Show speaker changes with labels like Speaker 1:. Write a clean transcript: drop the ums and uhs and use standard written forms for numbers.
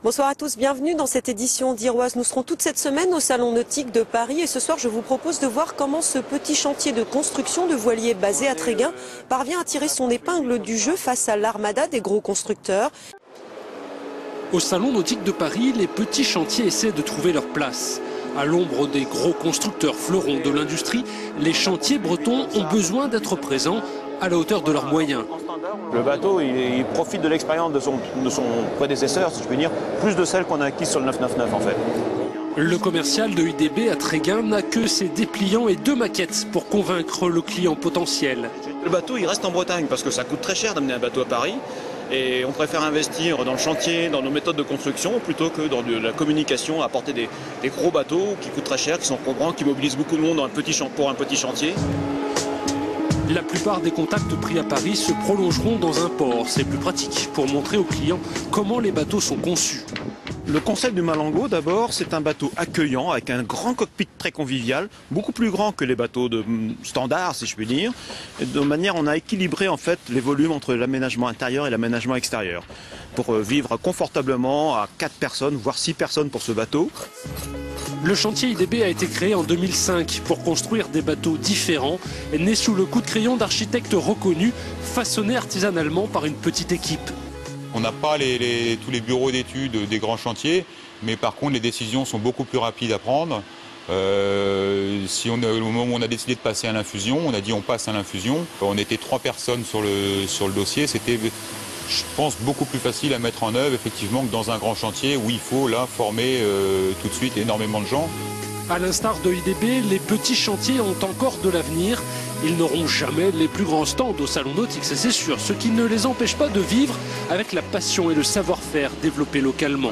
Speaker 1: Bonsoir à tous, bienvenue dans cette édition d'Iroise. Nous serons toute cette semaine au Salon Nautique de Paris et ce soir je vous propose de voir comment ce petit chantier de construction de voiliers basé à Tréguin parvient à tirer son épingle du jeu face à l'armada des gros constructeurs.
Speaker 2: Au Salon Nautique de Paris, les petits chantiers essaient de trouver leur place. À l'ombre des gros constructeurs fleurons de l'industrie, les chantiers bretons ont besoin d'être présents à la hauteur de leurs moyens.
Speaker 3: Le bateau, il profite de l'expérience de son prédécesseur, si je puis dire, plus de celle qu'on a acquise sur le 999 en fait.
Speaker 2: Le commercial de UDB à Tréguin n'a que ses dépliants et 2 maquettes pour convaincre le client potentiel.
Speaker 3: Le bateau, il reste en Bretagne parce que ça coûte très cher d'amener un bateau à Paris. Et on préfère investir dans le chantier, dans nos méthodes de construction, plutôt que dans de la communication, apporter des gros bateaux qui coûtent très cher, qui sont trop grands, qui mobilisent beaucoup de monde pour un petit chantier.
Speaker 2: La plupart des contacts pris à Paris se prolongeront dans un port. C'est plus pratique pour montrer aux clients comment les bateaux sont conçus.
Speaker 3: Le concept du Malango, d'abord, c'est un bateau accueillant avec un grand cockpit très convivial, beaucoup plus grand que les bateaux de standard, si je puis dire. Et de manière, on a équilibré en fait les volumes entre l'aménagement intérieur et l'aménagement extérieur pour vivre confortablement à 4 personnes, voire 6 personnes pour ce bateau.
Speaker 2: Le chantier IDB a été créé en 2005 pour construire des bateaux différents, nés sous le coup de crayon d'architectes reconnus, façonnés artisanalement par une petite équipe.
Speaker 4: On n'a pas tous les bureaux d'études des grands chantiers, mais par contre les décisions sont beaucoup plus rapides à prendre. Au moment où on a décidé de passer à l'infusion, on a dit on passe à l'infusion. On était 3 personnes sur le dossier, c'était je pense beaucoup plus facile à mettre en œuvre effectivement que dans un grand chantier où il faut là former tout de suite énormément de gens.
Speaker 2: À l'instar de IDB, les petits chantiers ont encore de l'avenir. Ils n'auront jamais les plus grands stands au Salon Nautique, c'est sûr, ce qui ne les empêche pas de vivre avec la passion et le savoir-faire développés localement.